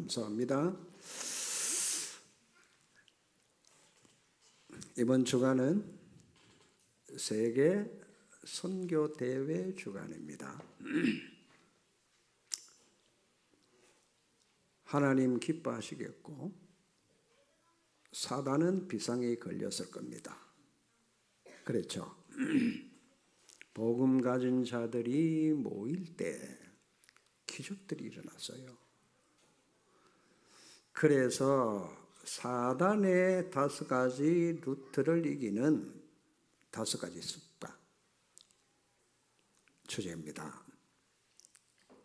감사합니다. 이번 주간은 세계 선교 대회 주간입니다. 하나님 기뻐하시겠고 사단은 비상에 걸렸을 겁니다. 그렇죠? 복음 가진 자들이 모일 때 기적들이 일어났어요. 그래서 사단의 5가지 루트를 이기는 5가지 습관 주제입니다.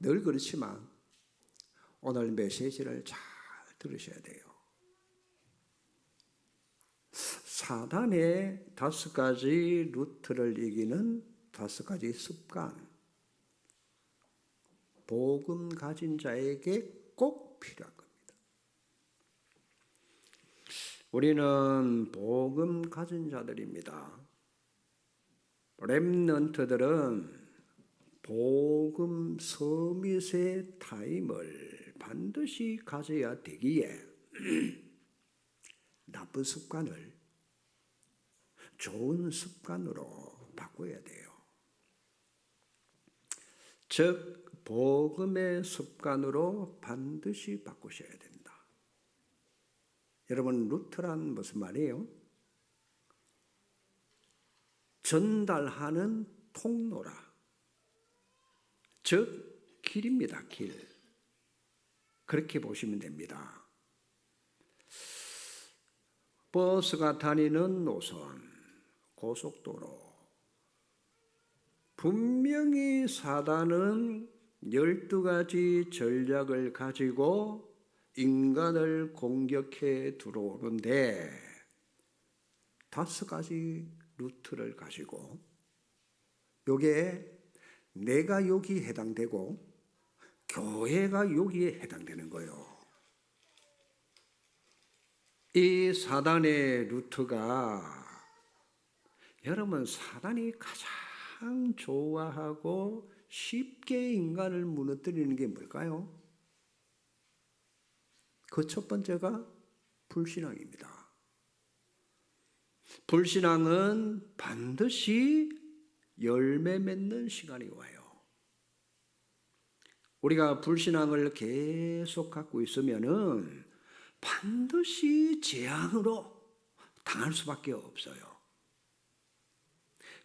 늘 그렇지만 오늘 메시지를 잘 들으셔야 돼요. 사단의 5가지 루트를 이기는 5가지 습관, 복음 가진 자에게 꼭 필요한 겁니다. 우리는 복음 가진 자들입니다. 렘넌트들은 복음 서밋의 타임을 반드시 가져야 되기에 나쁜 습관을 좋은 습관으로 바꿔야 돼요. 즉 복음의 습관으로 반드시 바꾸셔야 된다. 여러분, 루트란 무슨 말이에요? 전달하는 통로라. 즉 길입니다. 길. 그렇게 보시면 됩니다. 버스가 다니는 노선, 고속도로. 분명히 사단은 12가지 전략을 가지고 인간을 공격해 들어오는데 5가지 루트를 가지고 요게 내가 여기 해당되고 교회가 여기에 해당되는 거예요. 이 사단의 루트가 여러분, 사단이 가장 좋아하고 쉽게 인간을 무너뜨리는 게 뭘까요? 그 첫 번째가 불신앙입니다. 불신앙은 반드시 열매 맺는 시간이 와요. 우리가 불신앙을 계속 갖고 있으면은 반드시 재앙으로 당할 수밖에 없어요.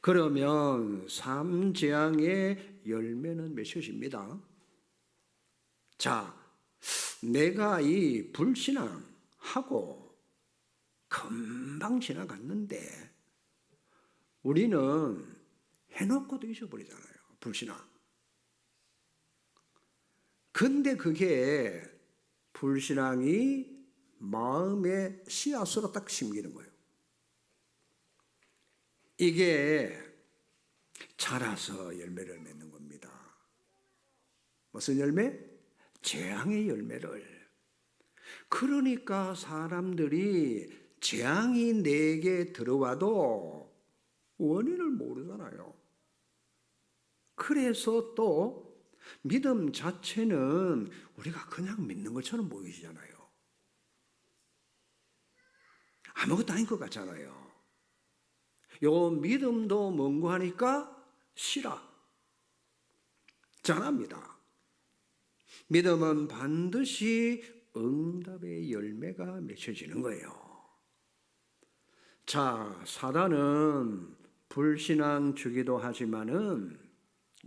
그러면 삶 재앙의 열매는 몇이십니다. 자, 내가 이 불신앙하고 금방 지나갔는데 우리는 해놓고도 잊어버리잖아요. 불신앙. 근데 그게 불신앙이 마음의 씨앗으로 딱 심기는 거예요. 이게 자라서 열매를 맺는 겁니다. 무슨 열매? 재앙의 열매를. 그러니까 사람들이 재앙이 내게 들어와도 원인을 모르잖아요. 그래서 또 믿음 자체는 우리가 그냥 믿는 것처럼 보이잖아요. 아무것도 아닌 것 같잖아요. 요 믿음도 뭔고 하니까 싫어. 짠합니다. 믿음은 반드시 응답의 열매가 맺혀지는 거예요. 자, 사단은 불신앙 주기도 하지만은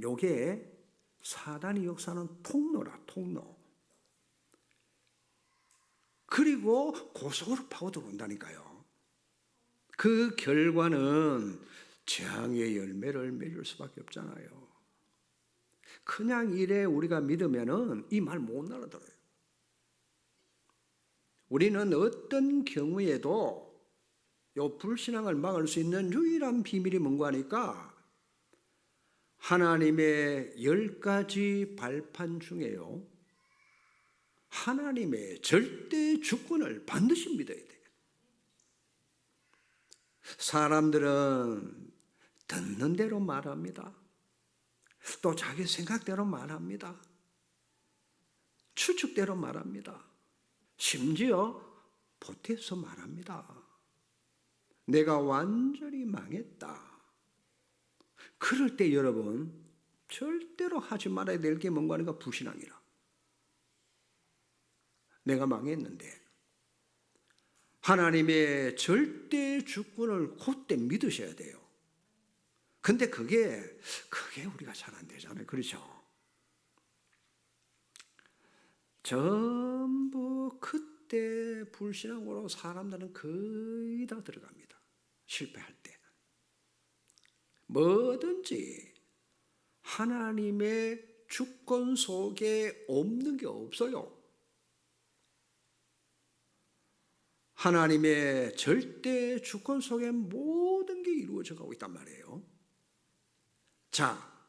요게 사단이 역사하는 통로라, 통로. 그리고 고속으로 파고 들어온다니까요. 그 결과는 재앙의 열매를 맺을 수밖에 없잖아요. 그냥 이래 우리가 믿으면은 이 말 못 알아들어요. 우리는 어떤 경우에도 요 불신앙을 막을 수 있는 유일한 비밀이 뭔가 하니까 하나님의 10가지 발판 중에요. 하나님의 절대 주권을 반드시 믿어야 돼요. 사람들은 듣는 대로 말합니다. 또 자기 생각대로 말합니다. 추측대로 말합니다. 심지어 보태서 말합니다. 내가 완전히 망했다. 그럴 때 여러분 절대로 하지 말아야 될 게 뭔가 하니까 불신앙이라. 내가 망했는데 하나님의 절대 주권을 그때 믿으셔야 돼요. 근데 그게 우리가 잘 안 되잖아요. 그렇죠? 전부 그때 불신앙으로 사람들은 거의 다 들어갑니다. 실패할 때. 뭐든지 하나님의 주권 속에 없는 게 없어요. 하나님의 절대 주권 속에 모든 게 이루어져 가고 있단 말이에요. 자,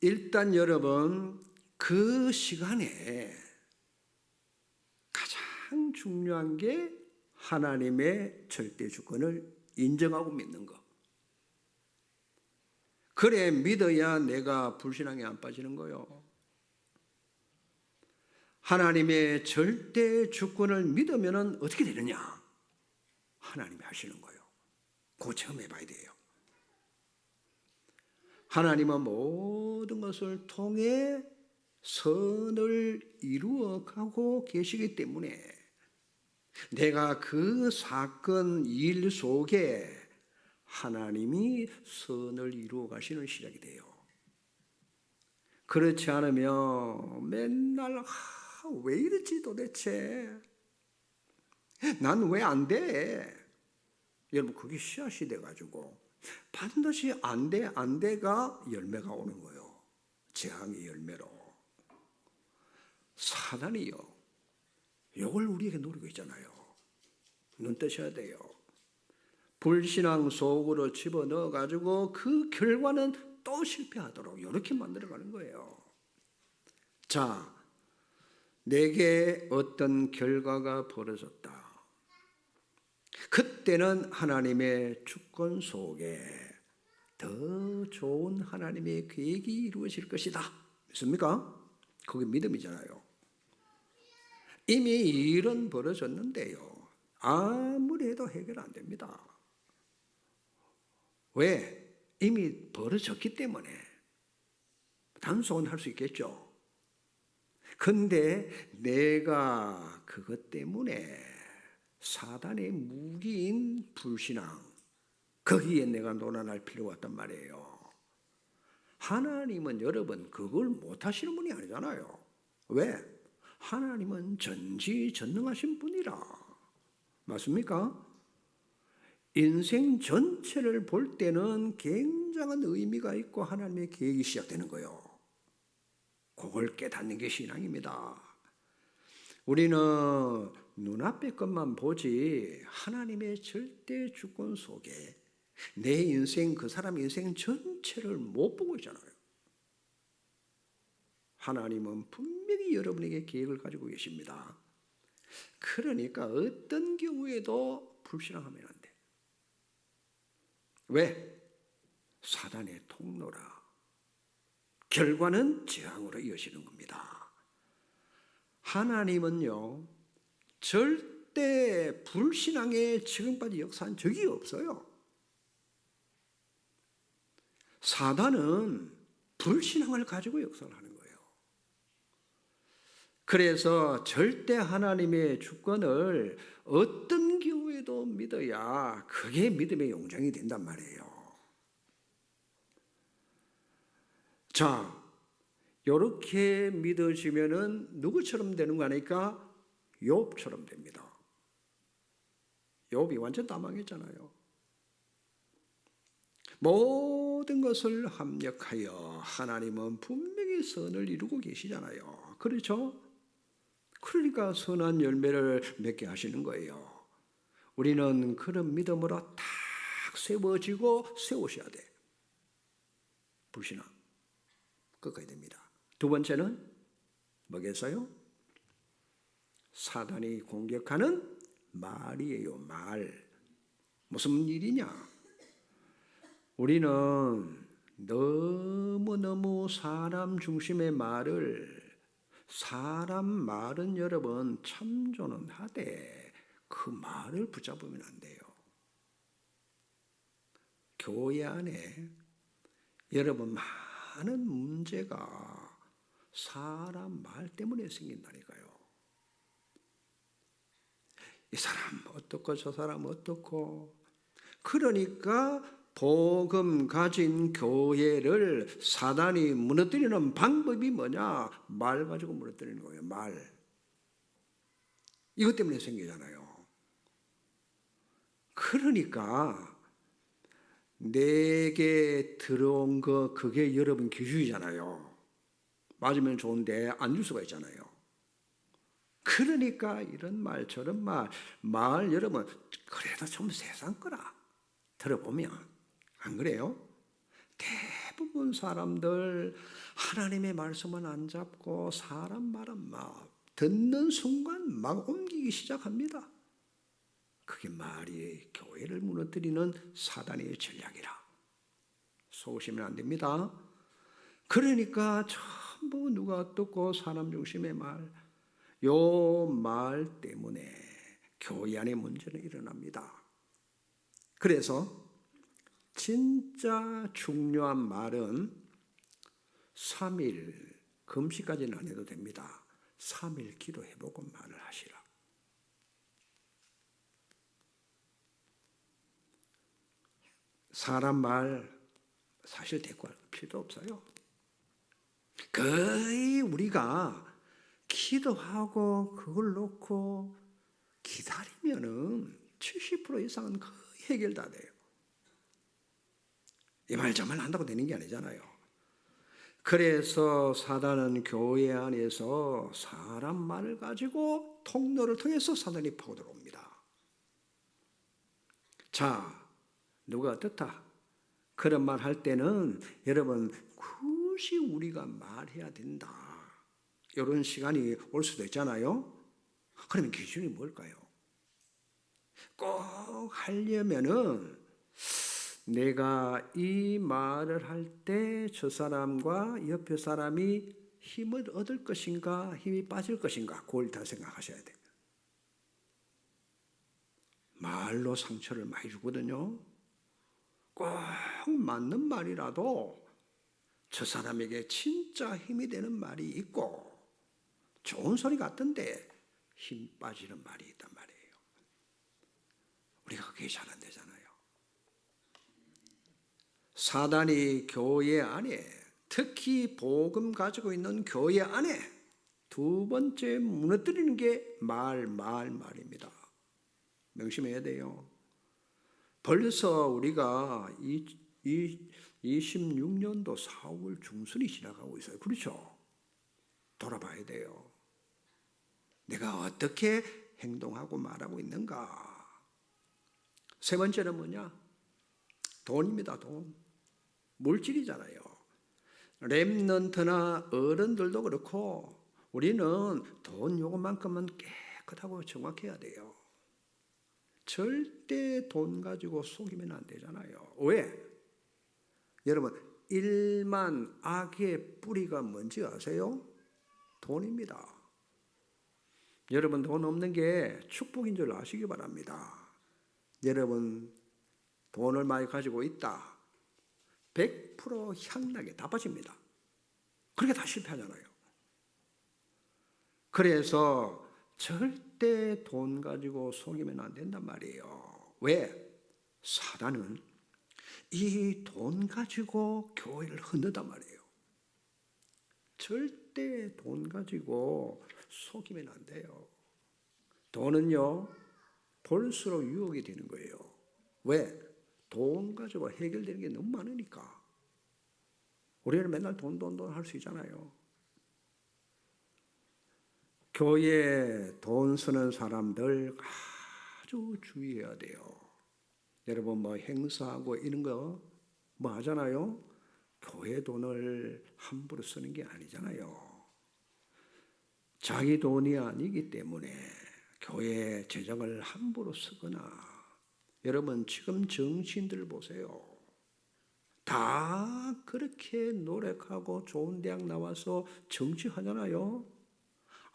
일단 여러분 그 시간에 가장 중요한 게 하나님의 절대 주권을 인정하고 믿는 것. 그래 믿어야 내가 불신앙에 안 빠지는 거요. 하나님의 절대 주권을 믿으면 어떻게 되느냐? 하나님이 하시는 거예요. 그거 처음 해봐야 돼요. 하나님은 모든 것을 통해 선을 이루어가고 계시기 때문에 내가 그 사건 일 속에 하나님이 선을 이루어 가시는 시작이 돼요. 그렇지 않으면 맨날 왜 이러지 도대체? 난 왜 안 돼? 여러분 그게 씨앗이 돼가지고 반드시 안 돼가 열매가 오는 거예요. 재앙의 열매로. 사단이요. 이걸 우리에게 노리고 있잖아요. 눈 뜨셔야 돼요. 불신앙 속으로 집어넣어가지고 그 결과는 또 실패하도록 이렇게 만들어가는 거예요. 자, 내게 어떤 결과가 벌어졌다. 그때는 하나님의 주권 속에 더 좋은 하나님의 계획이 이루어질 것이다. 믿습니까? 그게 믿음이잖아요. 이미 일은 벌어졌는데요. 아무리 해도 해결 안 됩니다. 왜? 이미 벌어졌기 때문에. 단속은 할 수 있겠죠. 근데 내가 그것 때문에 사단의 무기인 불신앙, 거기에 내가 논한할 필요가 없단 말이에요. 하나님은 여러분 그걸 못하시는 분이 아니잖아요. 왜? 하나님은 전지전능하신 분이라. 맞습니까? 인생 전체를 볼 때는 굉장한 의미가 있고 하나님의 계획이 시작되는 거예요. 그걸 깨닫는 게 신앙입니다. 우리는 눈앞의 것만 보지 하나님의 절대 주권 속에 내 인생, 그 사람 인생 전체를 못 보고 있잖아요. 하나님은 분명히 여러분에게 계획을 가지고 계십니다. 그러니까 어떤 경우에도 불신앙하면 안 돼. 왜? 사단의 통로라. 결과는 재앙으로 이어지는 겁니다. 하나님은요, 절대 불신앙에 지금까지 역사한 적이 없어요. 사단은 불신앙을 가지고 역사를 하는 거예요. 그래서 절대 하나님의 주권을 어떤 경우에도 믿어야 그게 믿음의 용정이 된단 말이에요. 자, 이렇게 믿어지면은 누구처럼 되는 거 아니까? 욥처럼 됩니다. 욥이 완전 다 망했잖아요. 모든 것을 합력하여 하나님은 분명히 선을 이루고 계시잖아요. 그렇죠? 그러니까 선한 열매를 맺게 하시는 거예요. 우리는 그런 믿음으로 딱 세워지고 세우셔야 돼. 불신앙. 끝까지 됩니다. 두 번째는 뭐겠어요? 사단이 공격하는 말이에요. 말. 무슨 일이냐? 우리는 너무너무 사람 중심의 말을 사람 말은 여러분 참조는 하되 그 말을 붙잡으면 안 돼요. 교회 안에 여러분 많은 문제가 사람 말 때문에 생긴다니까요. 이 사람 어떻고 저 사람 어떻고. 그러니까 복음 가진 교회를 사단이 무너뜨리는 방법이 뭐냐? 말 가지고 무너뜨리는 거예요. 말. 이것 때문에 생기잖아요. 그러니까 내게 들어온 거 그게 여러분 기준이잖아요. 맞으면 좋은데 안 줄 수가 있잖아요. 그러니까 이런 말 저런 말 여러분 그래도 좀 세상 거라 들어보면 안 그래요? 대부분 사람들 하나님의 말씀은 안 잡고 사람 말은 막 듣는 순간 막 옮기기 시작합니다. 그게 말이 교회를 무너뜨리는 사단의 전략이라. 속으시면 안 됩니다. 그러니까 전부 누가 듣고 사람 중심의 말, 요 말 때문에 교회 안에 문제는 일어납니다. 그래서 진짜 중요한 말은 3일 금식까지는 안 해도 됩니다. 3일 기도해보고 말을 하시라. 사람 말 사실 대꾸할 필요도 없어요. 거의 우리가 기도하고 그걸 놓고 기다리면은 70% 이상은 거의 해결 다 돼요. 이 말 저 말 한다고 되는 게 아니잖아요. 그래서 사단은 교회 안에서 사람 말을 가지고 통로를 통해서 사단이 파고들어옵니다. 자, 누가 어떻다? 그런 말 할 때는 여러분 굳이 우리가 말해야 된다. 이런 시간이 올 수도 있잖아요. 그러면 기준이 뭘까요? 꼭 하려면은 내가 이 말을 할 때 저 사람과 옆에 사람이 힘을 얻을 것인가 힘이 빠질 것인가 그걸 다 생각하셔야 돼요. 말로 상처를 많이 주거든요. 꼭 맞는 말이라도 저 사람에게 진짜 힘이 되는 말이 있고 좋은 소리 같던데 힘 빠지는 말이 있단 말이에요. 우리가 그게 잘 안 되잖아요. 사단이 교회 안에 특히 복음 가지고 있는 교회 안에 두 번째 무너뜨리는 게 말입니다. 명심해야 돼요. 벌써 우리가 26년도 4월 중순이 지나가고 있어요. 그렇죠? 돌아봐야 돼요. 내가 어떻게 행동하고 말하고 있는가? 세 번째는 뭐냐? 돈입니다. 돈. 물질이잖아요. 렘넌트나 어른들도 그렇고 우리는 돈 요것만큼은 깨끗하고 정확해야 돼요. 절대 돈 가지고 속이면 안 되잖아요. 왜? 여러분 일만 악의 뿌리가 뭔지 아세요? 돈입니다. 여러분 돈 없는 게 축복인 줄 아시기 바랍니다. 여러분 돈을 많이 가지고 있다. 100% 향락에 다 빠집니다. 그렇게 다 실패하잖아요. 그래서 절대 돈 가지고 속이면 안 된단 말이에요. 왜? 사단은 이 돈 가지고 교회를 흔든단 말이에요. 절대 돈 가지고 속이면 안 돼요. 돈은요, 볼수록 유혹이 되는 거예요. 왜? 돈 가지고 해결되는 게 너무 많으니까. 우리는 맨날 돈 할 수 있잖아요. 교회에 돈 쓰는 사람들 아주 주의해야 돼요. 여러분 뭐 행사하고 이런 거 뭐 하잖아요. 교회 돈을 함부로 쓰는 게 아니잖아요. 자기 돈이 아니기 때문에 교회 재정을 함부로 쓰거나 여러분 지금 정치인들 보세요. 다 그렇게 노력하고 좋은 대학 나와서 정치하잖아요.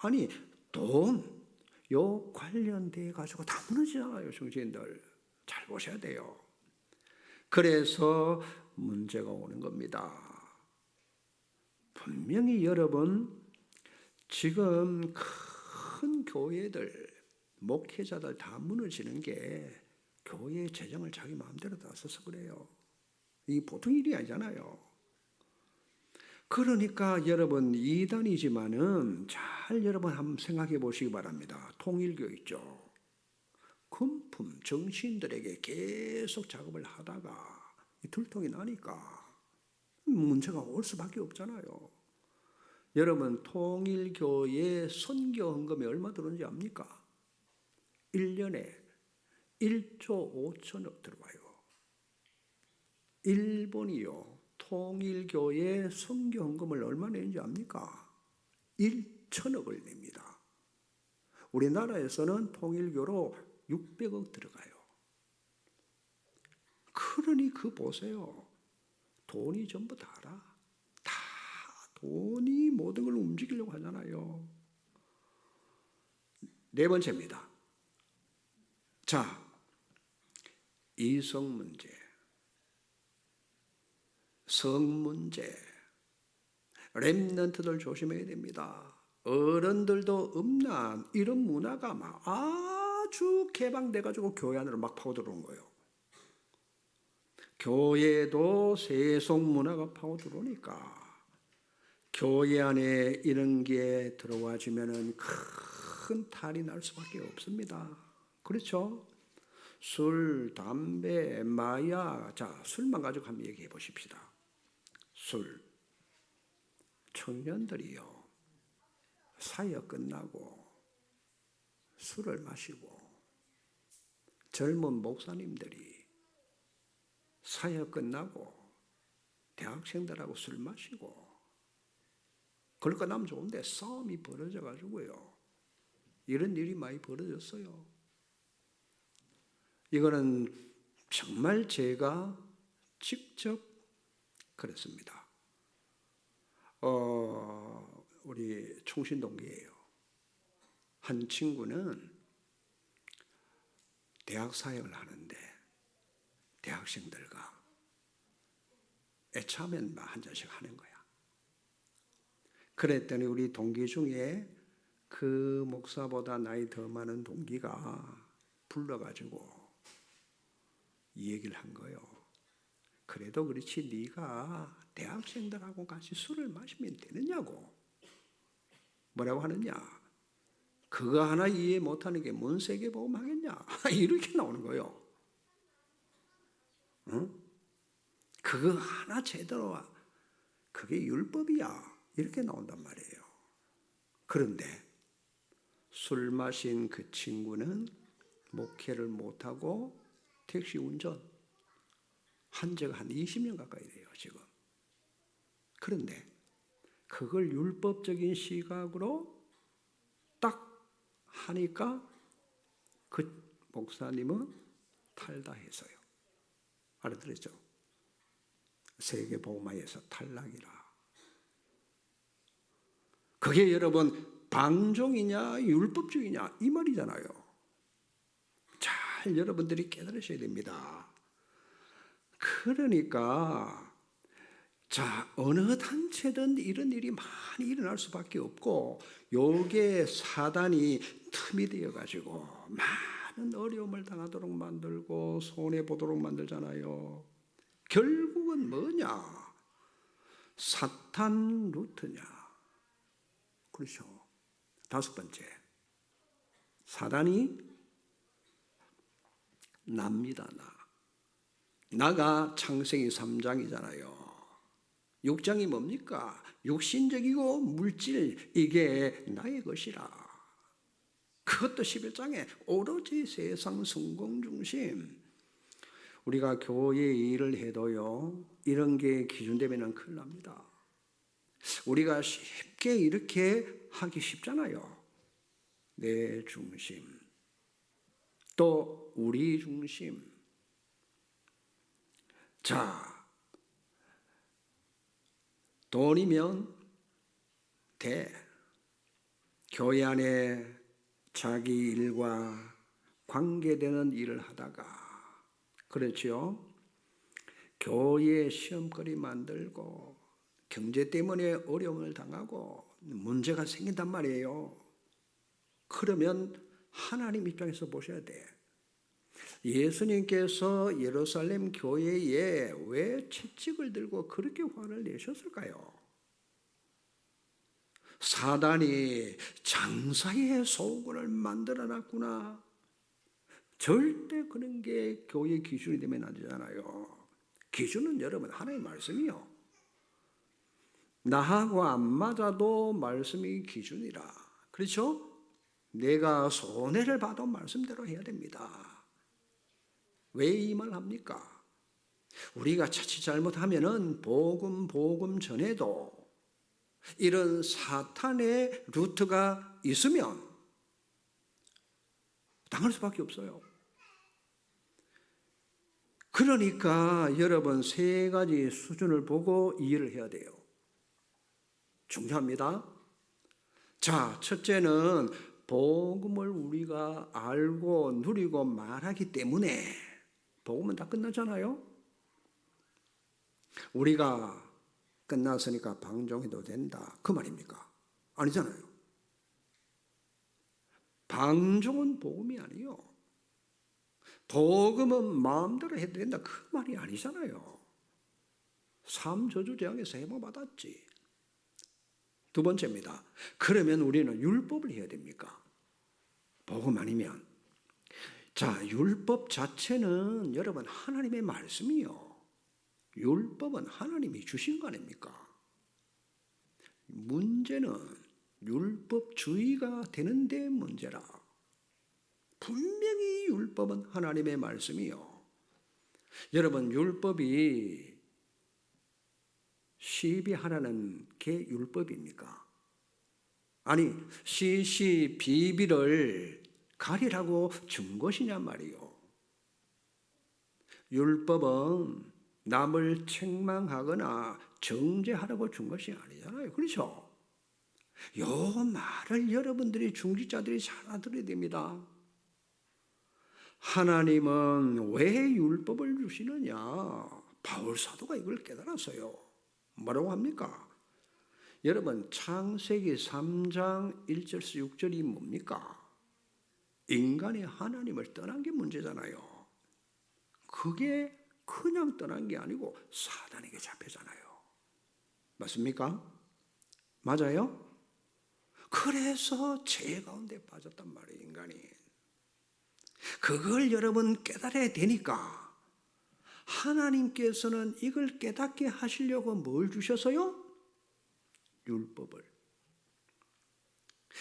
아니 요 관련돼 가지고 다 무너지잖아요. 정치인들 잘 보셔야 돼요. 그래서 문제가 오는 겁니다. 분명히 여러분 지금 큰 교회들 목회자들 다 무너지는 게 교회의 재정을 자기 마음대로 다 써서 그래요. 이 보통 일이 아니잖아요. 그러니까 여러분 이단이지만은 잘 여러분 한번 생각해 보시기 바랍니다. 통일교 있죠. 금품 정치인들에게 계속 작업을 하다가 들통이 나니까 문제가 올 수밖에 없잖아요. 여러분 통일교의 선교 헌금이 얼마 들어오는지 압니까? 1년에 1조 5천억 들어와요. 일본이요. 통일교의 선교 헌금을 얼마 내는지 압니까? 1천억을 냅니다. 우리나라에서는 통일교로 600억 들어가요. 그러니 보세요. 돈이 전부 다라. 다 돈이 모든 걸 움직이려고 하잖아요. 네 번째입니다. 자, 이성 문제, 성 문제, 렘넌트들 조심해야 됩니다. 어른들도 음란 이런 문화가 막 아주 개방돼가지고 교회 안으로 막 파고들어온 거예요. 교회도 세속 문화가 파고들어오니까 교회 안에 이런 게 들어와지면은 큰 탈이 날 수밖에 없습니다. 그렇죠? 술, 담배, 마약, 자 술만 가지고 한번 얘기해 보십시다. 술, 청년들이요. 사역 끝나고 술을 마시고 젊은 목사님들이 사역 끝나고 대학생들하고 술 마시고 그럴 거 나면 좋은데 싸움이 벌어져 가지고요. 이런 일이 많이 벌어졌어요. 이거는 정말 제가 직접 그랬습니다. 우리 총신동기예요. 한 친구는 대학 사역을 하는데 대학생들과 애차면 한 잔씩 하는 거야. 그랬더니 우리 동기 중에 그 목사보다 나이 더 많은 동기가 불러가지고 이 얘기를 한 거예요. 그래도 그렇지 네가 대학생들하고 같이 술을 마시면 되느냐고. 뭐라고 하느냐. 그거 하나 이해 못하는 게 뭔 세계복음 하겠냐. 이렇게 나오는 거예요. 응? 그거 하나 제대로 그게 율법이야. 이렇게 나온단 말이에요. 그런데 술 마신 그 친구는 목회를 못하고 택시 운전 한 지가 한 20년 가까이 돼요, 지금. 그런데 그걸 율법적인 시각으로 딱 하니까 그 목사님은 탈다해서요. 알아들었죠? 세계복음화에서 탈락이라. 그게 여러분 방종이냐 율법주의냐 이 말이잖아요. 잘 여러분들이 깨달으셔야 됩니다. 그러니까 자 어느 단체든 이런 일이 많이 일어날 수밖에 없고 요게 사단이 틈이 되어가지고 많은 어려움을 당하도록 만들고 손해보도록 만들잖아요. 결국은 뭐냐? 사탄 루트냐? 그렇죠. 다섯 번째, 사단이 납니다. 나가 창세기 3장이잖아요. 6장이 뭡니까? 육신적이고 물질 이게 나의 것이라. 그것도 11장에 오로지 세상 성공 중심. 우리가 교회 일을 해도요. 이런 게 기준되면 큰일 납니다. 우리가 쉽게 이렇게 하기 쉽잖아요. 내 중심. 또 우리 중심. 자, 돈이면 돼. 교회 안에 자기 일과 관계되는 일을 하다가, 그렇지요? 교회에 시험거리 만들고 경제 때문에 어려움을 당하고 문제가 생긴단 말이에요. 그러면 하나님 입장에서 보셔야 돼. 예수님께서 예루살렘 교회에 왜 채찍을 들고 그렇게 화를 내셨을까요? 사단이 장사의 소굴을 만들어 놨구나. 절대 그런 게 교회 기준이 되면 안 되잖아요. 기준은 여러분 하나님의 말씀이요. 나하고 안 맞아도 말씀이 기준이라. 그렇죠? 내가 손해를 봐도 말씀대로 해야 됩니다. 왜 이 말 합니까? 우리가 자칫 잘못하면은 복음 전에도 이런 사탄의 루트가 있으면 당할 수밖에 없어요. 그러니까 여러분 세 가지 수준을 보고 이해를 해야 돼요. 중요합니다. 자, 첫째는 복음을 우리가 알고 누리고 말하기 때문에 복음은 다 끝나잖아요. 우리가 끝났으니까 방종해도 된다, 그 말입니까? 아니잖아요. 방종은 복음이 아니요. 복음은 마음대로 해도 된다, 그 말이 아니잖아요. 삶 저주 재앙에서 해방받았지. 두 번째입니다. 그러면 우리는 율법을 해야 됩니까? 복음 아니면. 자, 율법 자체는 여러분 하나님의 말씀이요. 율법은 하나님이 주신 거 아닙니까? 문제는 율법주의가 되는데 문제라. 분명히 율법은 하나님의 말씀이요. 여러분 율법이 시비하라는 게 율법입니까? 아니 시시비비를 가리라고 준 것이냐 말이요. 율법은 남을 책망하거나 정죄하라고 준 것이 아니잖아요. 그렇죠? 요 말을 여러분들이 중직자들이 잘 알아들어야 됩니다. 하나님은 왜 율법을 주시느냐? 바울 사도가 이걸 깨달았어요. 뭐라고 합니까? 여러분 창세기 3장 1절에서 6절이 뭡니까? 인간이 하나님을 떠난 게 문제잖아요. 그게 그냥 떠난 게 아니고 사단에게 잡혀잖아요. 맞습니까? 맞아요? 그래서 죄 가운데 빠졌단 말이에요, 인간이. 그걸 여러분 깨달아야 되니까 하나님께서는 이걸 깨닫게 하시려고 뭘 주셔서요? 율법을.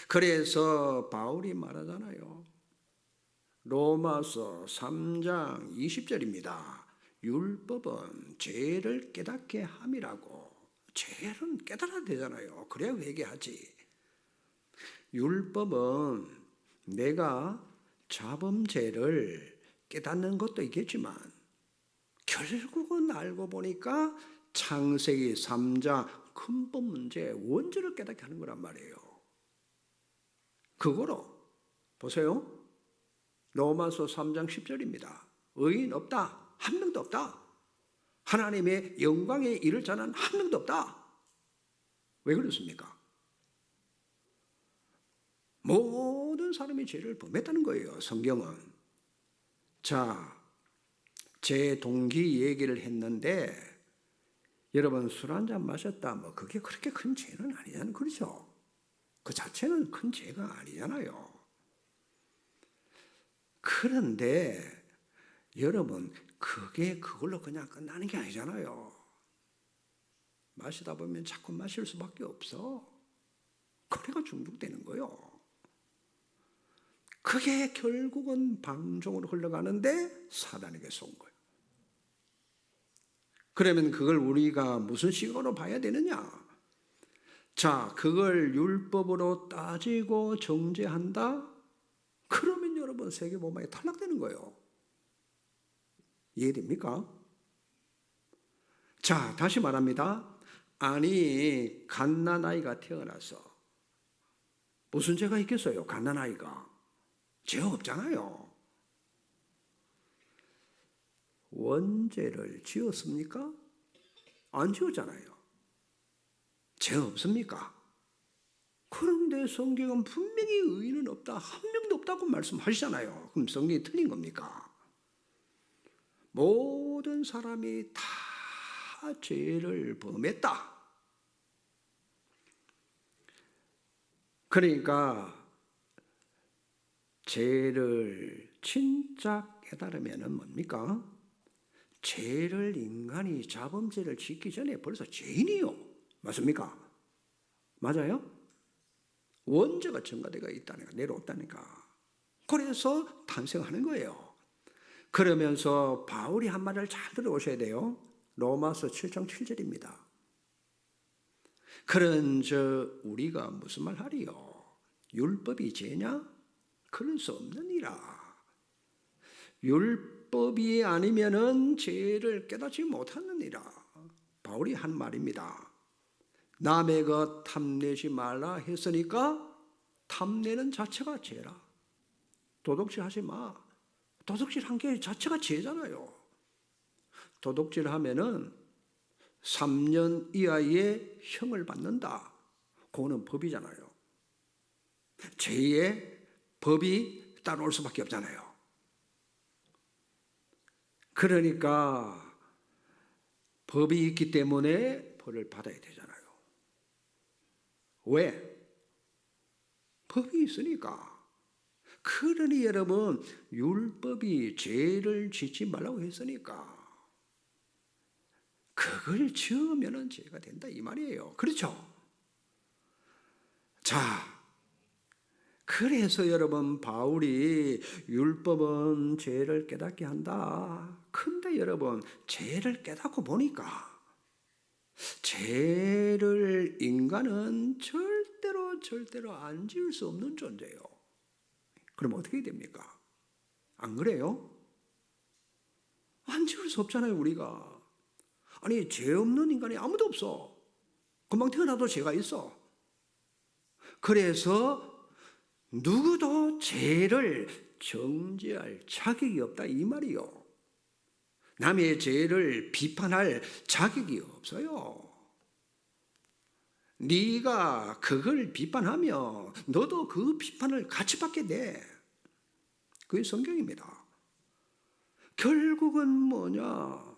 그래서 바울이 말하잖아요. 로마서 3장 20절입니다. 율법은 죄를 깨닫게 함이라고. 죄는 깨달아야 되잖아요. 그래야 회개하지. 율법은 내가 자범죄를 깨닫는 것도 있겠지만 결국은 알고 보니까 창세기 3장 근본 문제, 원죄를 깨닫게 하는 거란 말이에요. 그거로 보세요. 로마서 3장 10절입니다. 의인 없다. 한 명도 없다. 하나님의 영광에 이를 자는 한 명도 없다. 왜 그렇습니까? 모든 사람이 죄를 범했다는 거예요, 성경은. 자, 제 동기 얘기를 했는데 여러분 술 한잔 마셨다, 뭐 그게 그렇게 큰 죄는 아니잖아요. 그렇죠? 그 자체는 큰 죄가 아니잖아요. 그런데 여러분 그게 그걸로 그냥 끝나는 게 아니잖아요. 마시다 보면 자꾸 마실 수밖에 없어. 그래가 중독되는 거예요. 그게 결국은 방종으로 흘러가는데 사단에게 쏜 거예요. 그러면 그걸 우리가 무슨 식으로 봐야 되느냐? 자, 그걸 율법으로 따지고 정죄한다? 그러면 여러분 세계복음에 탈락되는 거예요. 이해됩니까? 자, 다시 말합니다. 아니 갓난아이가 태어나서 무슨 죄가 있겠어요? 갓난아이가. 죄 없잖아요. 원죄를 지었습니까? 안 지었잖아요. 죄 없습니까? 그런데 성경은 분명히 의인은 없다, 한 명도 없다고 말씀하시잖아요. 그럼 성경이 틀린 겁니까? 모든 사람이 다 죄를 범했다. 그러니까 죄를 진짜 깨달으면 뭡니까? 죄를 인간이 자범죄를 짓기 전에 벌써 죄인이요. 맞습니까? 맞아요? 원죄가 첨가되어 있다니까, 내려왔다니까. 그래서 탄생하는 거예요. 그러면서 바울이 한 말을 잘 들어오셔야 돼요. 로마서 7장 7절입니다. 그런즉 우리가 무슨 말 하리요? 율법이 죄냐? 그럴 수 없느니라. 율법이 아니면은 죄를 깨닫지 못하느니라. 바울이 한 말입니다. 남의 것 탐내지 말라 했으니까 탐내는 자체가 죄라. 도둑질 하지 마. 도둑질 한 게 자체가 죄잖아요. 도둑질 하면은 3년 이하의 형을 받는다. 그거는 법이잖아요. 죄의 법이 따라올 수밖에 없잖아요. 그러니까 법이 있기 때문에 벌을 받아야 되잖아요. 왜? 법이 있으니까. 그러니 여러분, 율법이 죄를 짓지 말라고 했으니까 그걸 지으면 죄가 된다 이 말이에요. 그렇죠? 자, 그래서 여러분 바울이 율법은 죄를 깨닫게 한다. 근데 여러분 죄를 깨닫고 보니까 죄를 인간은 절대로 안 지을 수 없는 존재예요. 그럼 어떻게 됩니까? 안 그래요? 안 지을 수 없잖아요, 우리가. 아니, 죄 없는 인간이 아무도 없어. 금방 태어나도 죄가 있어. 그래서 누구도 죄를 정죄할 자격이 없다 이 말이요. 남의 죄를 비판할 자격이 없어요. 네가 그걸 비판하면 너도 그 비판을 같이 받게 돼. 그게 성경입니다. 결국은 뭐냐?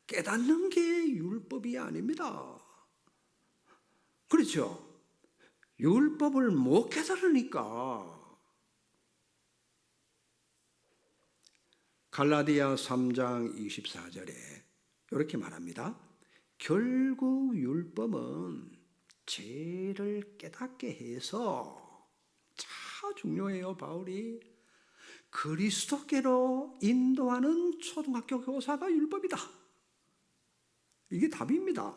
깨닫는 게 율법이 아닙니다. 그렇죠? 율법을 못 깨달으니까. 갈라디아 3장 24절에 이렇게 말합니다. 결국 율법은 죄를 깨닫게 해서, 참 중요해요. 바울이 그리스도께로 인도하는 초등학교 교사가 율법이다. 이게 답입니다.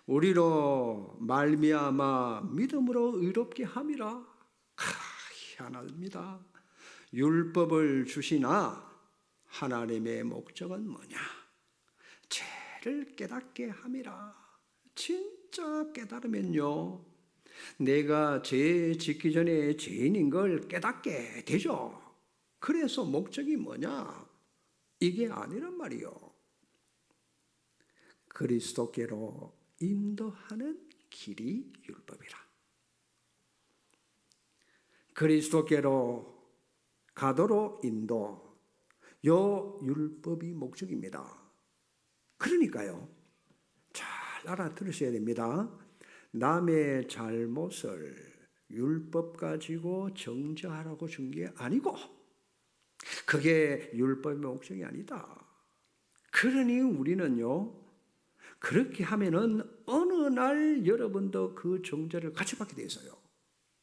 우리로 말미암아 믿음으로 의롭게 함이라. 희한합니다. 율법을 주시나 하나님의 목적은 뭐냐? 죄를 깨닫게 함이라. 진짜 깨달으면요, 내가 죄 짓기 전에 죄인인 걸 깨닫게 되죠. 그래서 목적이 뭐냐? 이게 아니란 말이요. 그리스도께로 인도하는 길이 율법이라. 그리스도께로 가도록 인도, 요 율법이 목적입니다. 그러니까요, 잘 알아들으셔야 됩니다. 남의 잘못을 율법 가지고 정죄하라고 준 게 아니고, 그게 율법의 목적이 아니다. 그러니 우리는요, 그렇게 하면은 어느 날 여러분도 그 정죄를 같이 받게 돼 있어요.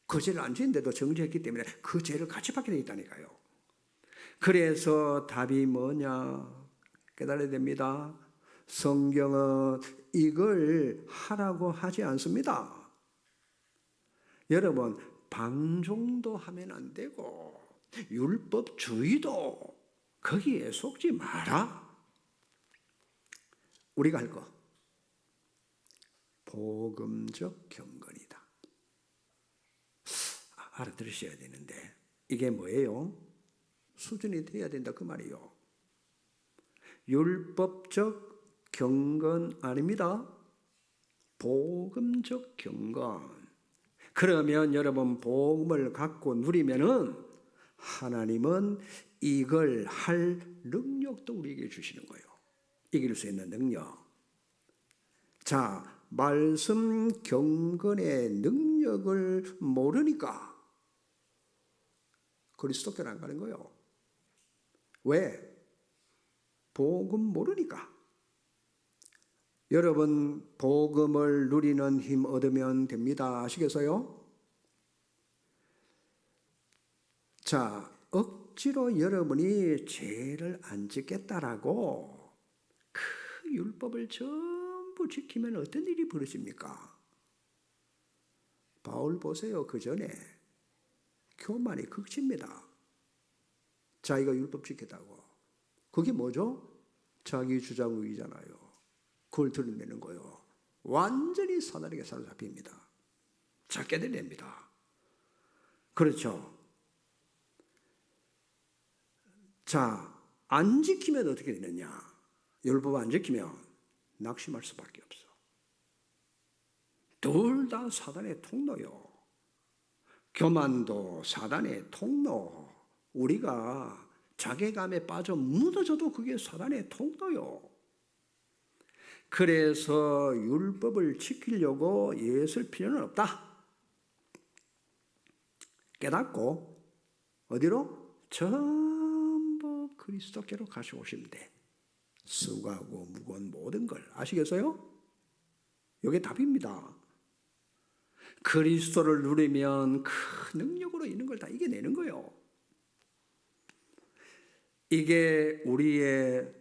그 죄를 안 지은데도 정죄했기 때문에 그 죄를 같이 받게 돼 있다니까요. 그래서 답이 뭐냐? 깨달아야 됩니다. 성경은 이걸 하라고 하지 않습니다. 여러분, 방종도 하면 안 되고 율법주의도 거기에 속지 마라. 우리가 할 거, 복음적 경건이다. 알아들으셔야 되는데 이게 뭐예요? 수준이 돼야 된다 그 말이요. 율법적 경건 아닙니다. 복음적 경건. 그러면 여러분 복음을 갖고 누리면은 하나님은 이걸 할 능력도 우리에게 주시는 거예요. 이길 수 있는 능력. 자, 말씀 경건의 능력을 모르니까 그리스도께로 안 가는 거예요. 왜? 복음 모르니까. 여러분 복음을 누리는 힘 얻으면 됩니다. 아시겠어요? 자, 억지로 여러분이 죄를 안 짓겠다라고 그 율법을 전부 지키면 어떤 일이 벌어집니까? 바울 보세요. 그 전에 교만이 극치입니다. 자기가 율법 지켰다고. 그게 뭐죠? 자기 주장의잖아요. 그걸 드러내는 거예요. 완전히 사단에게 사로잡힙니다. 잡게 됩니다. 그렇죠? 자, 안 지키면 어떻게 되느냐? 율법 안 지키면 낙심할 수밖에 없어. 둘 다 사단의 통로요. 교만도 사단의 통로. 우리가 자괴감에 빠져 무너져도 그게 사단의 통로요. 그래서 율법을 지키려고 애쓸 필요는 없다. 깨닫고 어디로? 전부 그리스도께로 가져오시면 돼. 수고하고 무거운 모든 걸. 아시겠어요? 이게 답입니다. 그리스도를 누리면 그 능력으로 있는 걸 다 이겨내는 거예요. 이게 우리의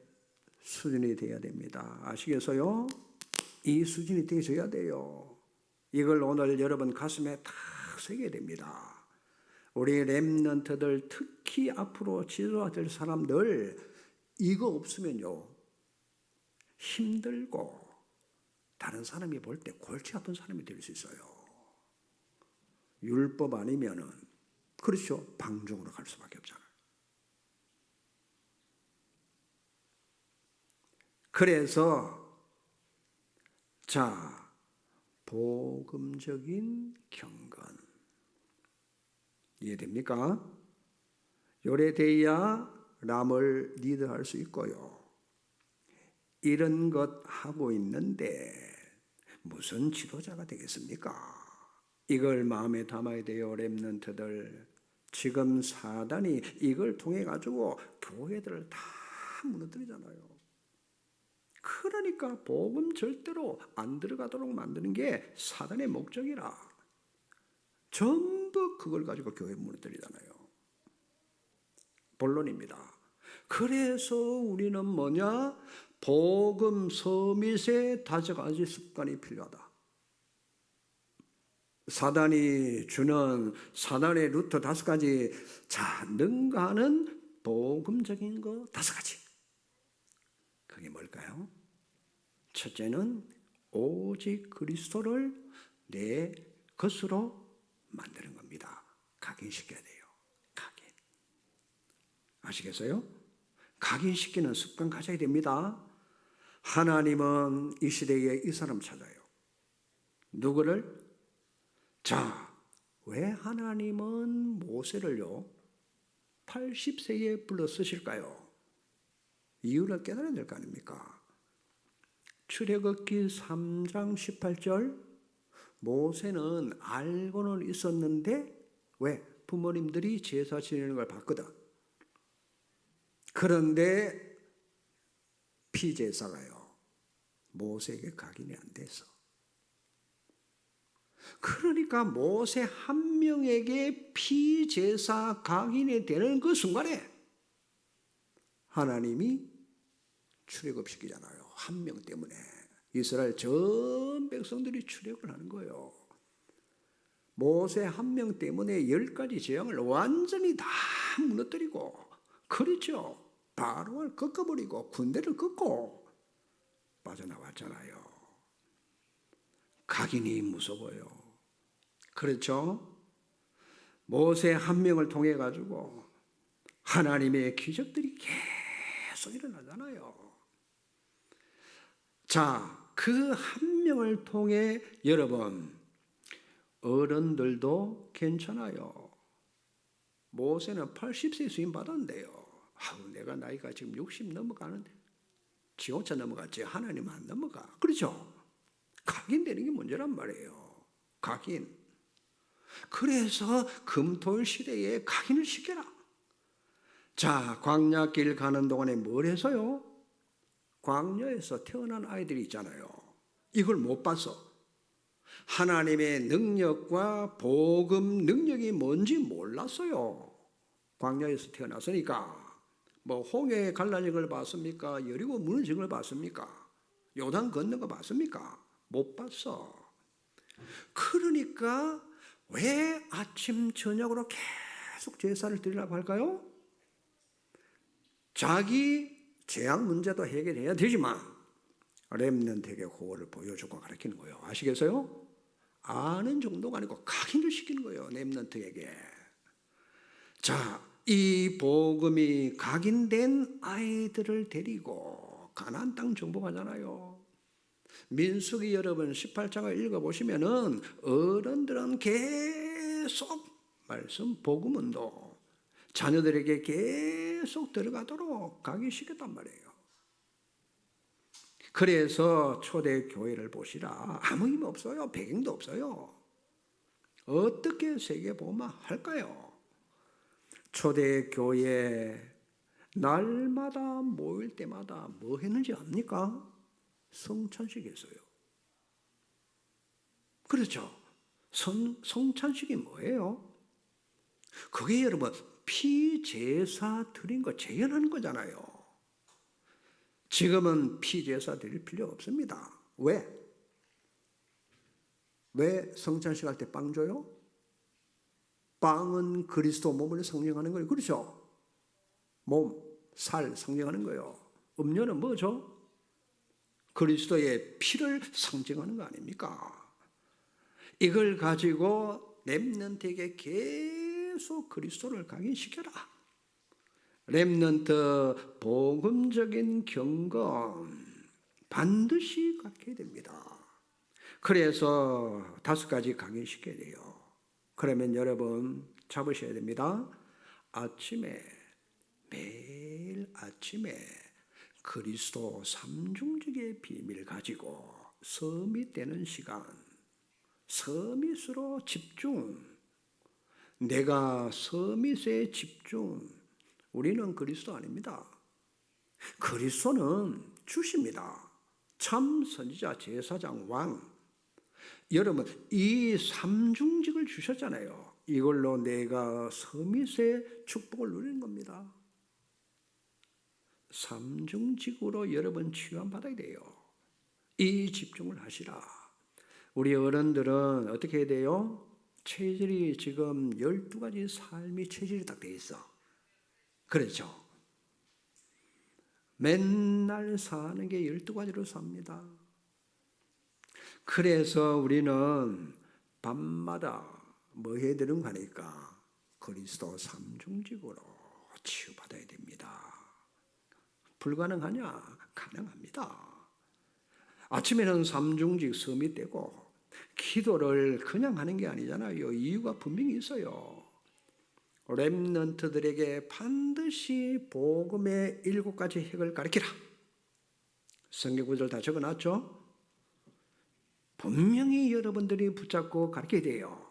수준이 되어야 됩니다. 아시겠어요? 이 수준이 되셔야 돼요. 이걸 오늘 여러분 가슴에 탁 새겨야 됩니다. 우리 렘넌트들 특히 앞으로 지도될 사람들 이거 없으면요 힘들고 다른 사람이 볼 때 골치 아픈 사람이 될 수 있어요. 율법 아니면은 그렇죠. 방종으로 갈 수밖에 없잖아요. 그래서 자, 복음적인 경건 이해됩니까? 요래 돼야 남을 리드할 수 있고요. 이런 것 하고 있는데 무슨 지도자가 되겠습니까? 이걸 마음에 담아야 돼요. 렘넌트들. 지금 사단이 이걸 통해 가지고 교회들을 다 무너뜨리잖아요. 그러니까 복음 절대로 안 들어가도록 만드는 게 사단의 목적이라. 전부 그걸 가지고 교회 무너뜨리잖아요. 본론입니다. 그래서 우리는 뭐냐? 복음 서밋의 5가지 습관이 필요하다. 사단이 주는 사단의 루트 5가지. 자, 능가하는 복음적인 거 5가지. 그게 뭘까요? 첫째는 오직 그리스도를 내 것으로 만드는 겁니다. 각인시켜야 돼요. 각인. 아시겠어요? 각인시키는 습관 가져야 됩니다. 하나님은 이 시대에 이 사람 찾아요. 누구를? 자, 왜 하나님은 모세를요 80세에 불러 쓰실까요? 이유를 깨달아야 될 거 아닙니까? 출애굽기 3장 18절 모세는 알고는 있었는데 왜? 부모님들이 제사 지내는 걸 봤거든. 그런데 피제사가요 모세에게 각인이 안 돼서. 그러니까 모세 한 명에게 피제사 각인이 되는 그 순간에 하나님이 출애굽시키잖아요. 한 명 때문에. 이스라엘 전 백성들이 출애굽을 하는 거예요. 모세 한 명 때문에 10가지 재앙을 완전히 다 무너뜨리고, 그렇죠. 바로를 꺾어버리고 군대를 꺾고 빠져나왔잖아요. 각인이 무서워요. 그렇죠. 모세 한 명을 통해 가지고 하나님의 기적들이 계속 일어나잖아요. 자, 그 한 명을 통해 여러분 어른들도 괜찮아요. 모세는 80세 수임 받았는데요. 내가 나이가 지금 60 넘어가는데 지 혼자 넘어갔지 하나님 안 넘어가. 그렇죠? 각인되는 게 문제란 말이에요. 각인. 그래서 금토일 시대에 각인을 시켜라. 자, 광야길 가는 동안에 뭘 해서요? 광야에서 태어난 아이들이 있잖아요. 이걸 못 봤어. 하나님의 능력과 복음 능력이 뭔지 몰랐어요. 광야에서 태어났으니까. 뭐 홍해 갈라진 걸 봤습니까? 여리고 무너진 걸 봤습니까? 요단 걷는 거 봤습니까? 못 봤어. 그러니까 왜 아침 저녁으로 계속 제사를 드리라고 할까요? 자기 재앙 문제도 해결해야 되지만 렘넌트에게 그거를 보여주고 가르치는 거예요. 아시겠어요? 아는 정도가 아니고 각인을 시키는 거예요. 렘넌트에게. 자, 이 복음이 각인된 아이들을 데리고 가나안 땅 정복하잖아요. 민수기 여러분 18장을 읽어보시면은 어른들은 계속 말씀 복음 운동 자녀들에게 계속 들어가도록 각인시켰단 말이에요. 그래서 초대교회를 보시라. 아무 힘 없어요. 배경도 없어요. 어떻게 세계복음화할까요? 초대교회 날마다 모일 때마다 뭐 했는지 압니까? 성찬식 했어요. 그렇죠? 성찬식이 뭐예요? 그게 여러분 피제사 드린 거 재현하는 거잖아요. 지금은 피제사 드릴 필요 없습니다. 왜? 왜 성찬식 할 때 빵 줘요? 빵은 그리스도 몸을 상징하는 거예요. 그렇죠? 몸, 살 상징하는 거예요. 음료는 뭐죠? 그리스도의 피를 상징하는 거 아닙니까? 이걸 가지고 렘넌트에게 계속 그리스도를 각인시켜라. 렘넌트 복음적인 경건 반드시 갖게 됩니다. 그래서 5가지 각인시켜야 돼요. 그러면 여러분 잡으셔야 됩니다. 아침에 매일 아침에 그리스도 삼중직의 비밀을 가지고 서밋되는 시간, 서밋으로 집중, 내가 서밋에 집중. 우리는 그리스도 아닙니다. 그리스도는 주십니다. 참 선지자, 제사장, 왕. 여러분 이 삼중직을 주셨잖아요. 이걸로 내가 서밋의 축복을 누리는 겁니다. 삼중직으로 여러분 치유받아야 돼요. 이 집중을 하시라. 우리 어른들은 어떻게 해야 돼요? 체질이 지금 12가지 삶이 체질이 딱 돼 있어. 그렇죠? 맨날 사는 게 12가지로 삽니다. 그래서 우리는 밤마다 뭐 해야 되는 거니까 그리스도 삼중직으로 치유받아야 됩니다. 불가능하냐? 가능합니다. 아침에는 삼중직 서밋되고 기도를 그냥 하는 게 아니잖아요. 이유가 분명히 있어요. 렘넌트들에게 반드시 복음의 7가지 핵을 가르치라. 성경 구절 다 적어놨죠? 분명히 여러분들이 붙잡고 가르쳐야 돼요.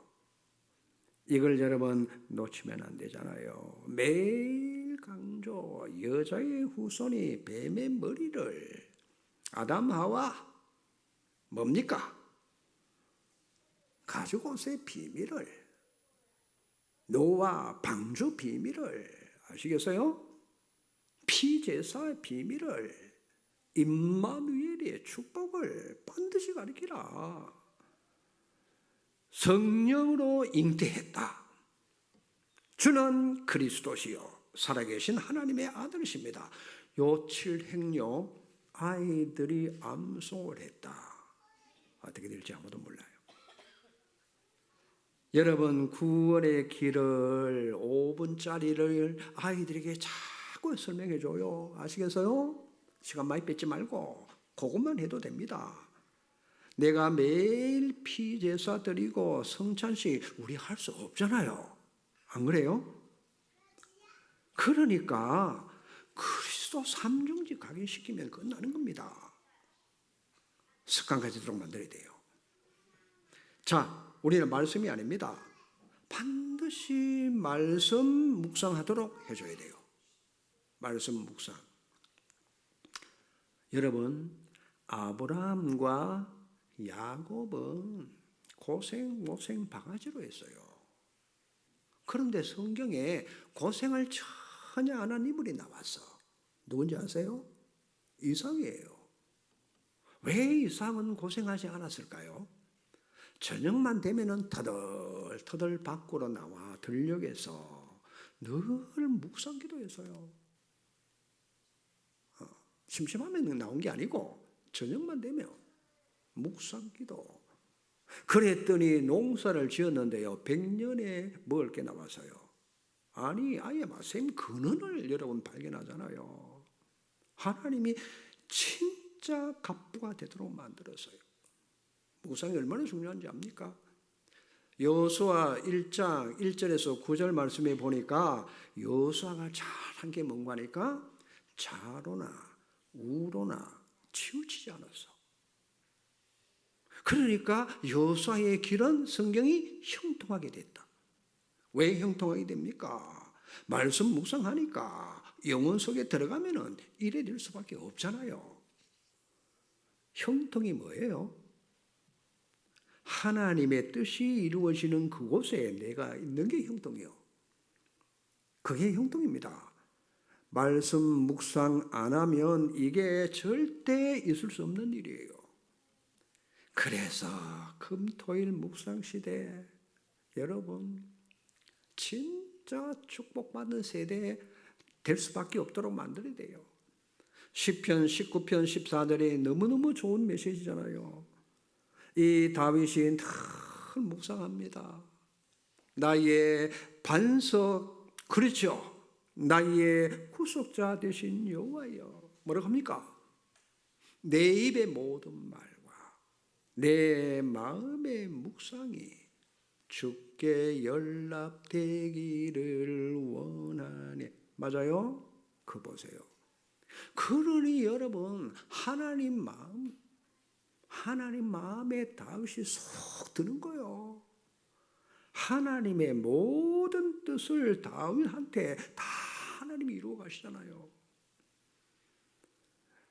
이걸 여러분 놓치면 안 되잖아요. 매일 강조, 여자의 후손이 뱀의 머리를, 아담 하와 뭡니까? 가죽옷의 비밀을, 노아 방주 비밀을 아시겠어요? 피제사의 비밀을, 임마누엘의 축복을 반드시 가르치라. 성령으로 잉태했다. 주는 그리스도시요 살아계신 하나님의 아들이십니다. 요 7행요 아이들이 암송을 했다. 어떻게 될지 아무도 몰라요. 여러분, 구원의 길을 5분짜리를 아이들에게 자꾸 설명해 줘요. 아시겠어요? 시간 많이 뺏지 말고 그것만 해도 됩니다. 내가 매일 피제사 드리고 성찬식 우리 할 수 없잖아요. 안 그래요? 그러니까 그리스도 삼중직 각인시키면 끝나는 겁니다. 습관까지 들어 만들어야 돼요. 자, 우리는 말씀이 아닙니다. 반드시 말씀 묵상하도록 해줘야 돼요. 말씀 묵상. 여러분, 아브라함과 야곱은 고생 바가지로 했어요. 그런데 성경에 고생을 전혀 안 한 인물이 나왔어. 누군지 아세요? 이삭이에요. 왜 이삭은 고생하지 않았을까요? 저녁만 되면은 터덜터덜 밖으로 나와 들녘에서 늘 묵상 기도했어요. 심심하면 나온 게 아니고 저녁만 되면 묵상 기도. 그랬더니 농사를 지었는데요, 100년에 먹을 게 나와서요. 아니, 아예 마셈 근원을 여러분 발견하잖아요. 하나님이 진짜 갑부가 되도록 만들었어요. 묵상이 얼마나 중요한지 압니까? 여호수아 1장 1절에서 9절 말씀에 보니까 여호수아가 잘한 게 뭔가 하니까 좌로나 우로나 치우치지 않았어. 그러니까 여호수아의 길은 성경이 형통하게 됐다. 왜 형통하게 됩니까? 말씀 묵상하니까 영혼 속에 들어가면은 이래 될 수밖에 없잖아요. 형통이 뭐예요? 하나님의 뜻이 이루어지는 그곳에 내가 있는 게 형통이요. 그게 형통입니다. 말씀 묵상 안 하면 이게 절대 있을 수 없는 일이에요. 그래서 금토일 묵상 시대 여러분 진짜 축복받는 세대 될 수밖에 없도록 만들어야 돼요. 시편 19편 14절이 너무너무 좋은 메시지잖아요. 이 다윗이 늘 묵상합니다. 나의 반석, 그렇죠. 나의 구속자 되신 여호와여. 뭐라고 합니까? 내 입의 모든 말과 내 마음의 묵상이 주께 연락되기를 원하네. 맞아요? 그 보세요. 그러니 여러분 하나님 마음에 다윗이 쏙 드는 거예요. 하나님의 모든 뜻을 다윗한테 다 하나님이 이루어 가시잖아요.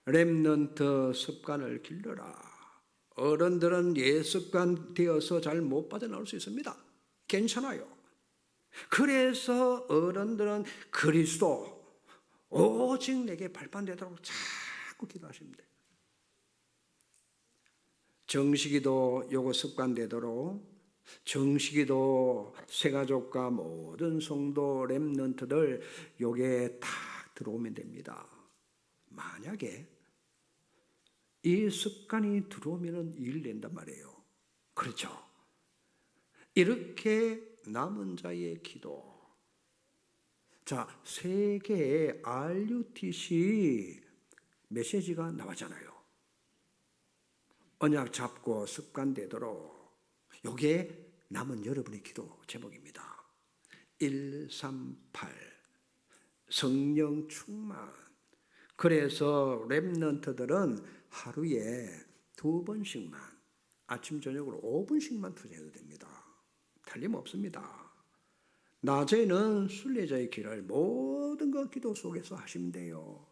렘넌트 습관을 길러라. 어른들은 예습관 되어서 잘 못 빠져나올 수 있습니다. 괜찮아요. 그래서 어른들은 그리스도 오직 내게 발판되도록 자꾸 기도하시면 돼요. 정식이도 요거 습관되도록 정식이도 새가족과 모든 성도 렘넌트들 요게 딱 들어오면 됩니다. 만약에 이 습관이 들어오면 일 낸단 말이에요. 그렇죠? 이렇게 남은 자의 기도. 자, 세계의 RUTC 메시지가 나왔잖아요. 언약 잡고 습관되도록. 이게 남은 여러분의 기도 제목입니다. 138 성령 충만. 그래서 렘넌트들은 하루에 2번씩만 아침 저녁으로 5분씩만 투자해도 됩니다. 틀림없습니다. 낮에는 순례자의 길을 모든 것 기도 속에서 하시면 돼요.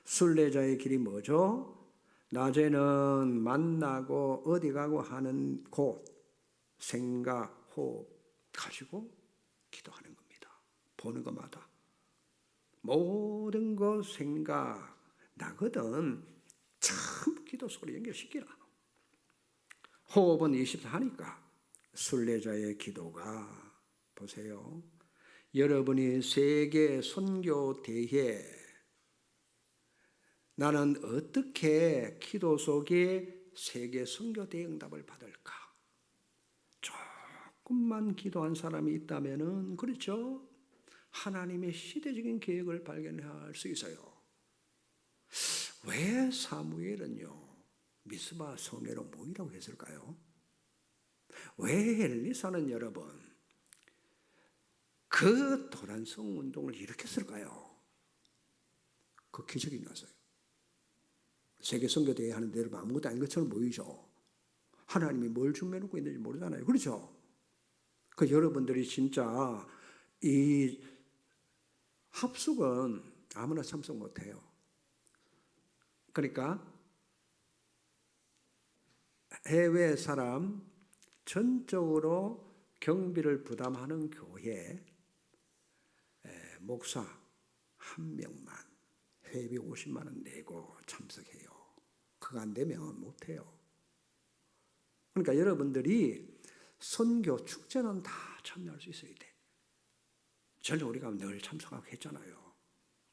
순례자의 길이 뭐죠? 낮에는 만나고 어디 가고 하는 곳, 생각, 호흡 가지고 기도하는 겁니다. 보는 것마다. 모든 것 생각 나거든. 참 기도 속으로 연결시키라. 호흡은 24하니까 순례자의 기도가 보세요. 여러분이 세계 선교 대회 나는 어떻게 기도 속에 세계 선교 대응답을 받을까? 조금만 기도한 사람이 있다면은 그렇죠. 하나님의 시대적인 계획을 발견할 수 있어요. 왜 사무엘은요 미스바 성내로 모이라고 했을까요? 왜 엘리사는 여러분 그 도란성 운동을 일으켰을까요? 그 기적이 났어요. 세계 선교대회 하는데 여러분 아무것도 아닌 것처럼 보이죠. 하나님이 뭘 준비해놓고 있는지 모르잖아요. 그렇죠? 그 여러분들이 진짜 이 합숙은 아무나 참석 못해요. 그러니까 해외 사람 전적으로 경비를 부담하는 교회 목사 한 명만 회비 50만 원 내고 참석해요. 그거 안 되면 못해요. 그러니까 여러분들이 선교 축제는 다 참여할 수 있어야 돼. 전에 우리가 늘 참석하고 했잖아요.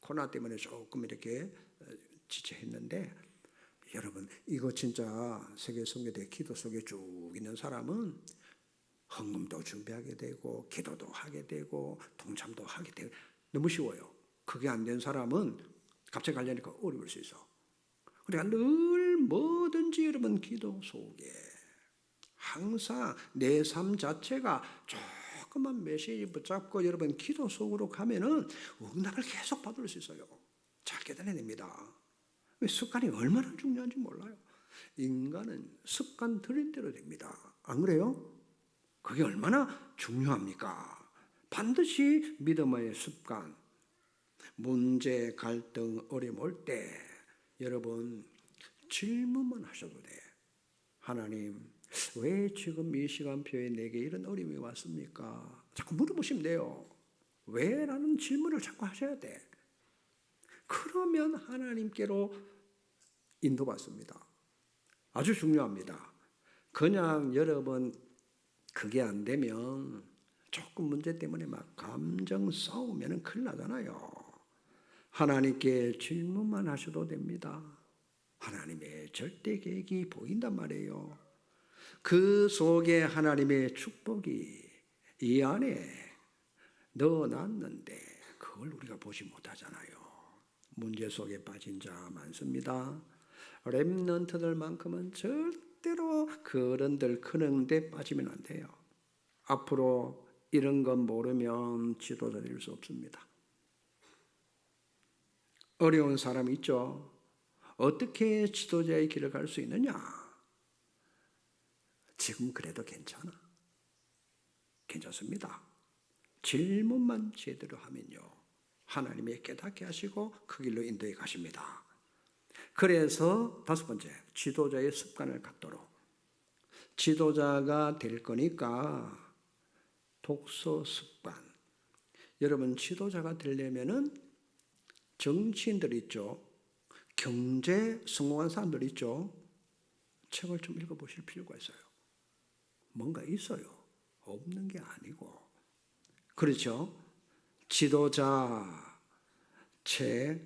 코로나 때문에 조금 이렇게 지체했는데 여러분 이거 진짜 세계 선교대 기도 속에 쭉 있는 사람은 헌금도 준비하게 되고 기도도 하게 되고 동참도 하게 되고 너무 쉬워요. 그게 안 된 사람은 갑자기 가려니까 어려울 수 있어. 그러니까 늘 뭐든지 여러분 기도 속에 항상 내 삶 자체가 조금만 메시지 붙잡고 여러분 기도 속으로 가면은 응답을 계속 받을 수 있어요. 잘 깨달아냅니다. 습관이 얼마나 중요한지 몰라요. 인간은 습관 들인 대로 됩니다. 안 그래요? 그게 얼마나 중요합니까? 반드시 믿음의 습관, 문제, 갈등, 어려움 올 때 여러분 질문만 하셔도 돼. 하나님, 왜 지금 이 시간표에 내게 이런 어려움이 왔습니까? 자꾸 물어보시면 돼요. 왜? 라는 질문을 자꾸 하셔야 돼. 그러면 하나님께로 인도받습니다. 아주 중요합니다. 그냥 여러분 그게 안 되면 조금 문제 때문에 막 감정 싸우면 큰일 나잖아요. 하나님께 질문만 하셔도 됩니다. 하나님의 절대 계획이 보인단 말이에요. 그 속에 하나님의 축복이 이 안에 넣어놨는데 그걸 우리가 보지 못하잖아요. 문제 속에 빠진 자 많습니다. 렘넌트들만큼은 절대로 그 어른들 크는데 빠지면 안 돼요. 앞으로 이런 건 모르면 지도자 될 수 없습니다. 어려운 사람 있죠. 어떻게 지도자의 길을 갈 수 있느냐? 지금 그래도 괜찮습니다. 질문만 제대로 하면요. 하나님이 깨닫게 하시고 그 길로 인도해 가십니다. 그래서 다섯 번째, 지도자의 습관을 갖도록. 지도자가 될 거니까 독서 습관. 여러분 지도자가 되려면은 정치인들 있죠. 경제 성공한 사람들 있죠. 책을 좀 읽어보실 필요가 있어요. 뭔가 있어요. 없는 게 아니고. 그렇죠? 지도자 책,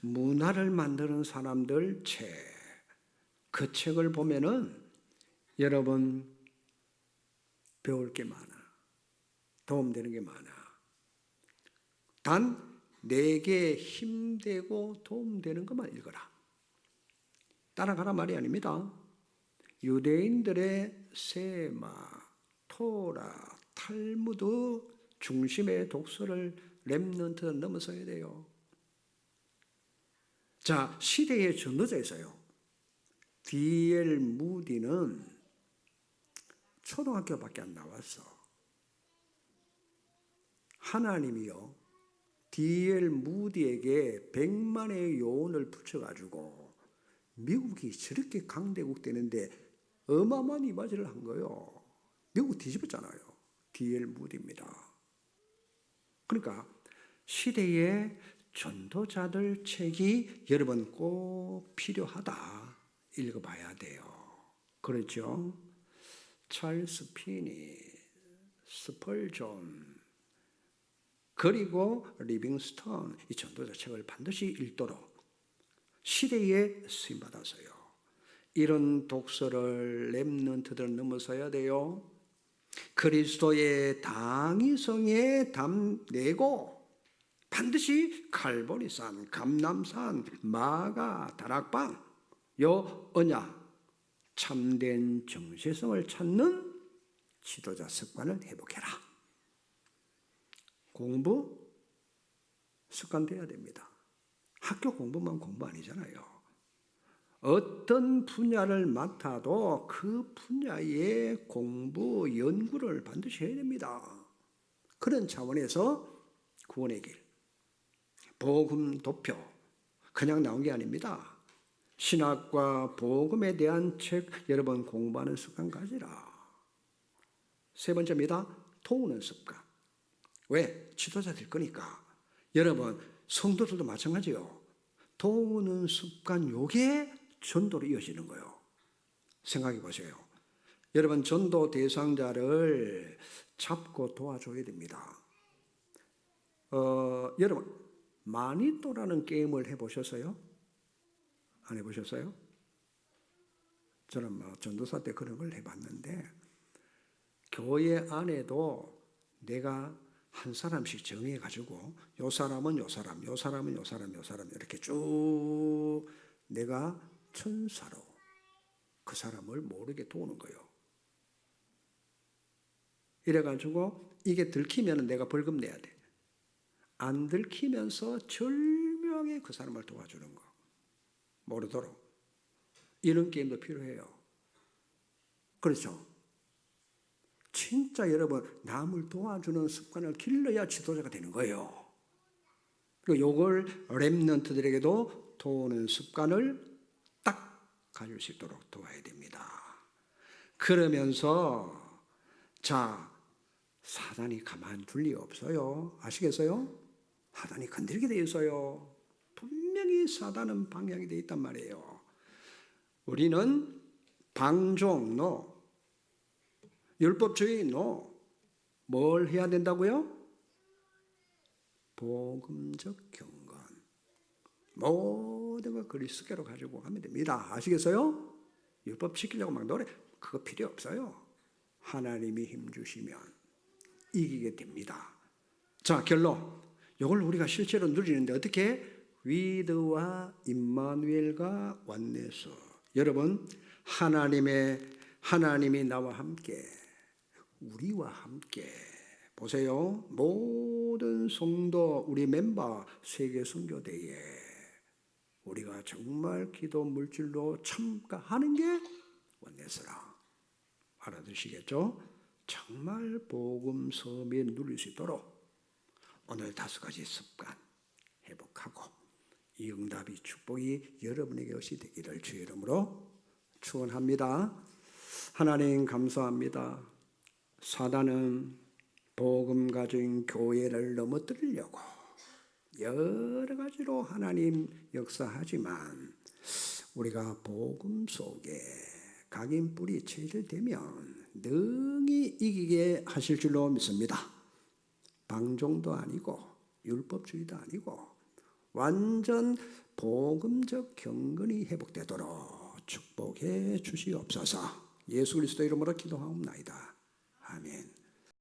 문화를 만드는 사람들 책, 그 책을 보면은 여러분 배울 게 많아. 도움되는 게 많아. 단 내게 힘되고 도움되는 것만 읽어라. 따라가라 말이 아닙니다. 유대인들의 세마, 토라, 탈무드 중심의 독서를 렘넌트는 넘어서야 돼요. 자, 시대의 전도자 있어요. D.L. 무디는 초등학교밖에 안 나왔어. 하나님이요. D.L. 무디에게 100만의 요원을 붙여가지고 미국이 저렇게 강대국 되는데 어마어마한 이바지를 한 거예요. 미국 뒤집었잖아요. D.L. 무디입니다. 그러니까 시대의 전도자들 책이 여러분 꼭 필요하다. 읽어봐야 돼요. 그렇죠? 찰스 피니, 스펄존, 그리고 리빙스턴, 이 전도자 책을 반드시 읽도록 시대에 쓰임받았어요. 이런 독서를 렘넌트들 넘어서야 돼요. 그리스도의 당위성에 담내고 반드시 칼보리산, 감람산, 마가, 다락방, 요 언약, 참된 정체성을 찾는 지도자 습관을 회복해라. 공부 습관돼야 됩니다. 학교 공부만 공부 아니잖아요. 어떤 분야를 맡아도 그 분야의 공부, 연구를 반드시 해야 됩니다. 그런 차원에서 구원의 길, 복음 도표, 그냥 나온 게 아닙니다. 신학과 복음에 대한 책 여러분 공부하는 습관 가지라. 세 번째입니다. 도우는 습관. 왜? 지도자 될 거니까. 여러분 성도들도 마찬가지요. 도우는 습관, 요게 전도로 이어지는 거예요. 생각해 보세요. 여러분 전도 대상자를 잡고 도와줘야 됩니다. 여러분 마니또라는 게임을 해보셨어요? 안 해보셨어요? 저는 전도사 때 그런 걸 해봤는데, 교회 안에도 내가 한 사람씩 정해가지고 요 사람은 요 사람, 요 사람은 요 사람, 요 사람 이렇게 쭉 내가 천사로 그 사람을 모르게 도우는 거예요. 이래가지고 이게 들키면 내가 벌금 내야 돼. 안 들키면서 절묘하게 그 사람을 도와주는 거. 모르도록. 이런 게임도 필요해요. 그렇죠? 진짜 여러분 남을 도와주는 습관을 길러야 지도자가 되는 거예요. 그리고 요걸 렘넌트들에게도 도우는 습관을 딱 가질 수 있도록 도와야 됩니다. 그러면서 자, 사단이 가만둘 리 없어요. 아시겠어요? 사단이 건드리게 돼 있어요. 분명히 사단은 방향이 돼 있단 말이에요. 우리는 방종, 노. 율법주의, 노. 뭘 해야 된다고요? 복음적 경건. 모든 걸 그리스도로 가지고 가면 됩니다. 아시겠어요? 율법 지키려고 막 노래, 그거 필요 없어요. 하나님이 힘주시면 이기게 됩니다. 자, 결론. 이걸 우리가 실제로 누리는데 어떻게? 위드와 임마누엘과 원네스. 여러분, 하나님이 나와 함께, 우리와 함께. 보세요. 모든 성도, 우리 멤버 세계 선교대에 우리가 정말 기도 물질로 참가하는 게 원네스라. 알아두시겠죠? 정말 복음 섬에 누릴 수 있도록 오늘 5가지 습관 회복하고 이 응답이 축복이 여러분에게 것이 되기를 주의 이름으로 축원합니다. 하나님 감사합니다. 사단은 복음 가진 교회를 넘어뜨리려고 여러 가지로 하나님 역사하지만 우리가 복음 속에 각인 뿌리 체질되면 능히 이기게 하실 줄로 믿습니다. 방종도 아니고 율법주의도 아니고 완전 복음적 경건이 회복되도록 축복해 주시옵소서. 예수 그리스도 이름으로 기도하옵나이다. 아멘.